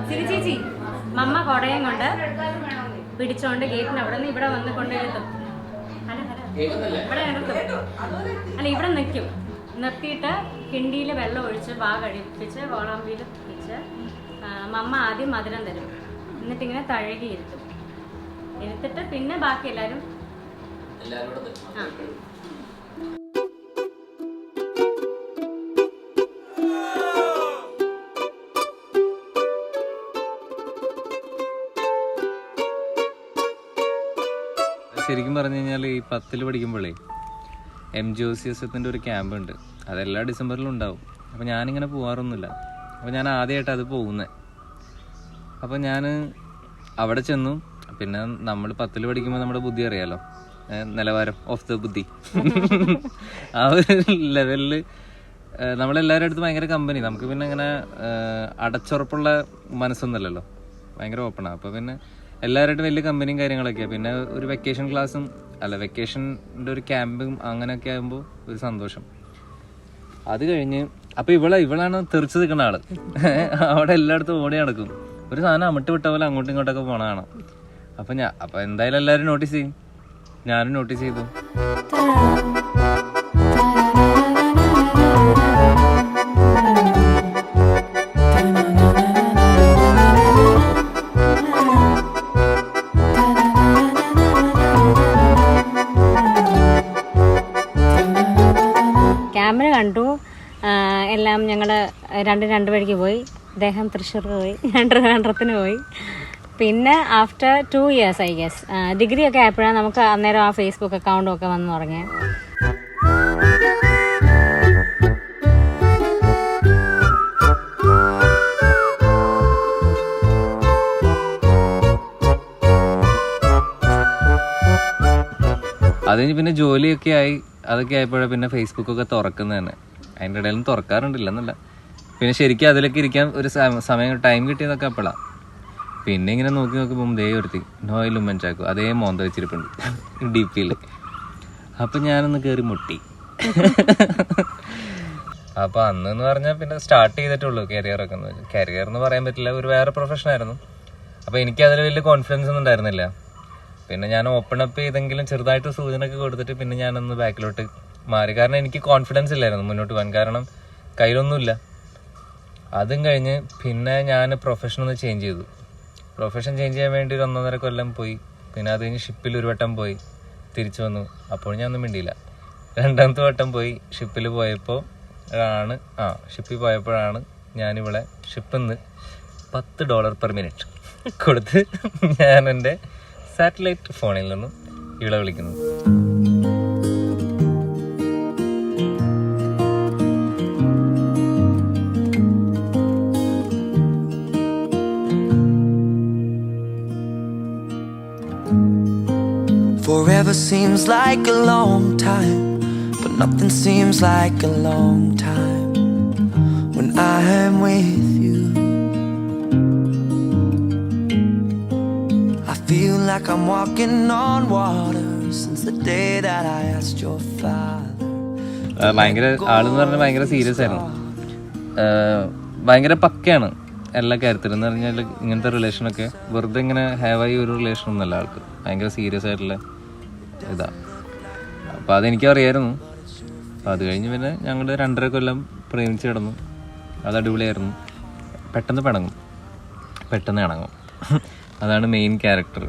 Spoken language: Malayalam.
സിരി ചേച്ചി മമ്മ കൊടയം കൊണ്ട് പിടിച്ചോണ്ട് ഗേറ്റിന് അവിടെ നിന്ന് ഇവിടെ വന്ന് കൊണ്ടെഴുതും. ഇവിടെ നിർത്തും. അല്ല, ഇവിടെ നിൽക്കും. നിർത്തിയിട്ട് കിണ്ടിയിൽ വെള്ളം ഒഴിച്ച് വാ കഴിപ്പിച്ച് കോളാമ്പിയിൽ വെച്ച് മമ്മ ആദ്യം മധുരം തരും. എന്നിട്ടിങ്ങനെ തഴുകി ഇരുത്തും. ഇരുത്തിട്ട് പിന്നെ ബാക്കി എല്ലാവരും ആ ശരിക്കും പറഞ്ഞു കഴിഞ്ഞാൽ ഈ 10ൽ പഠിക്കുമ്പോഴേ MGOCSത്തിൻ്റെ ഒരു ക്യാമ്പ് ഉണ്ട്. അതെല്ലാ ഡിസംബറിലും ഉണ്ടാവും. അപ്പോൾ ഞാനിങ്ങനെ പോകാറൊന്നുമില്ല. അപ്പോൾ ഞാൻ ആദ്യമായിട്ട് അത് പോകുന്നത്. അപ്പോൾ ഞാൻ അവിടെ ചെന്നു. പിന്നെ നമ്മൾ 10ൽ പഠിക്കുമ്പോൾ നമ്മുടെ ബുദ്ധി അറിയാലോ, നിലവാരം ഓഫ് ദ ബുദ്ധി. ആ ഒരു ലെവലിൽ നമ്മളെല്ലാവരുടെ അടുത്ത് ഭയങ്കര കമ്പനി. നമുക്ക് പിന്നെ ഇങ്ങനെ അടച്ചുറപ്പുള്ള മനസ്സൊന്നുമല്ലല്ലോ, ഭയങ്കര ഓപ്പണാണ്. അപ്പോൾ പിന്നെ എല്ലാവരുമായിട്ടും വലിയ കമ്പനിയും കാര്യങ്ങളൊക്കെയാണ്. പിന്നെ ഒരു വെക്കേഷൻ ക്ലാസ്സും അല്ല വെക്കേഷൻ്റെ ഒരു ക്യാമ്പും അങ്ങനെയൊക്കെ ആകുമ്പോൾ ഒരു സന്തോഷം. അത് കഴിഞ്ഞ് അപ്പോൾ ഇവളാണ് തെറിച്ച് നിൽക്കുന്ന ആള്. അവിടെ എല്ലായിടത്തും ഓടി നടക്കും. ഒരു സാധനം അമിട്ട് വിട്ട പോലെ അങ്ങോട്ടും ഇങ്ങോട്ടൊക്കെ പോണതാണ്. അപ്പോൾ എന്തായാലും എല്ലാവരും നോട്ടീസ് ചെയ്യും. ഞാനും നോട്ടീസ് ചെയ്തു. ക്യാമറ കണ്ടു. എല്ലാം ഞങ്ങൾ രണ്ട് വഴിക്ക് പോയി. അദ്ദേഹം തൃശ്ശൂർ പോയി, ട്രിവാൻഡ്രത്തിന് പോയി. പിന്നെ after 2 years I guess degree ഒക്കെ ആയപ്പോഴാണ് നമുക്ക് അന്നേരം ആ ഫേസ്ബുക്ക് അക്കൗണ്ടും ഒക്കെ വന്ന് തുടങ്ങിയത്. അത് കഴിഞ്ഞ് പിന്നെ ജോലിയൊക്കെ ആയി. അതൊക്കെ ആയപ്പോഴാണ് പിന്നെ ഫേസ്ബുക്കൊക്കെ തുറക്കുന്നത് തന്നെ. അതിൻ്റെ ഇടയിലും തുറക്കാറുണ്ടില്ല എന്നല്ല, പിന്നെ ശരിക്കും അതിലൊക്കെ ഇരിക്കാൻ ഒരു സമയം ടൈം കിട്ടിയതൊക്കെ അപ്പോഴാണ്. പിന്നെ ഇങ്ങനെ നോക്കി നോക്കുമ്പോൾ ദേ ഒരുത്തി നോയിൽ ഉമ്മൻചാക്കോ അതേ മോന്ത വെച്ചിരിപ്പുണ്ട് DP-യിൽ. അപ്പം ഞാനൊന്ന് കയറി മുട്ടി. അപ്പം അന്നെന്ന് പറഞ്ഞാൽ പിന്നെ സ്റ്റാർട്ട് ചെയ്തിട്ടുള്ളൂ കരിയറൊക്കെ. കരിയർ എന്ന് പറയാൻ പറ്റില്ല, ഒരു വേറെ പ്രൊഫഷനായിരുന്നു. അപ്പോൾ എനിക്കതിൽ വലിയ കോൺഫിഡൻസ് ഒന്നും ഉണ്ടായിരുന്നില്ല. പിന്നെ ഞാൻ ഓപ്പൺ അപ്പ് ചെയ്തെങ്കിലും ചെറുതായിട്ട് സൂചനയൊക്കെ കൊടുത്തിട്ട് പിന്നെ ഞാനൊന്ന് ബാക്കിലോട്ട് മാറി. കാരണം എനിക്ക് കോൺഫിഡൻസ് ഇല്ലായിരുന്നു മുന്നോട്ട് പോകാൻ, കാരണം കയ്യിലൊന്നുമില്ല. അതും കഴിഞ്ഞ് പിന്നെ ഞാൻ പ്രൊഫഷൻ ഒന്ന് ചേഞ്ച് ചെയ്തു. പ്രൊഫഷൻ ചേഞ്ച് ചെയ്യാൻ വേണ്ടി ഒരു 1.5 കൊല്ലം പോയി. പിന്നെ അത് കഴിഞ്ഞ് ഷിപ്പിൽ ഒരു വട്ടം പോയി, തിരിച്ചു വന്നു. അപ്പോൾ ഞാൻ ഒന്നും മിണ്ടിയില്ല. 2ാമത്തെ വട്ടം പോയി. ഷിപ്പിൽ പോയപ്പോഴാണ് ഞാനിവിടെ ഷിപ്പിൽ നിന്ന് $10 per minute കൊടുത്ത് ഞാൻ എൻ്റെ സാറ്റലൈറ്റ് ഫോണിൽ നിന്നും ഇവിടെ വിളിക്കുന്നത്. Forever seems like a long time, but nothing seems like a long time when I am with you. I feel like I'm walking on water since the day that I asked your father. ഭയങ്കര ആളെന്ന് പറഞ്ഞാൽ ഭയങ്കര സീരിയസ് ആയിരുന്നു. ഭയങ്കര പക്കയാണ് എല്ലാ കാര്യത്തിലും. എന്ന് പറഞ്ഞാൽ ഇങ്ങനത്തെ റിലേഷനൊക്കെ വെറുതെ ഇങ്ങനെ ഹാവായി ഒരു റിലേഷൻ ഒന്നുമല്ല ആൾക്ക്. ഭയങ്കര സീരിയസ് ആയിട്ടുള്ള ഇതാണ്. അപ്പോൾ അതെനിക്കും അറിയായിരുന്നു. അപ്പോൾ അത് കഴിഞ്ഞ് പിന്നെ ഞങ്ങൾ 2.5 കൊല്ലം പ്രേമിച്ച് കിടന്നു. അത് അടിപൊളിയായിരുന്നു. പെട്ടെന്ന് പിണങ്ങും, പെട്ടെന്ന് ഇണങ്ങും. അതാണ് മെയിൻ ക്യാരക്ടർ.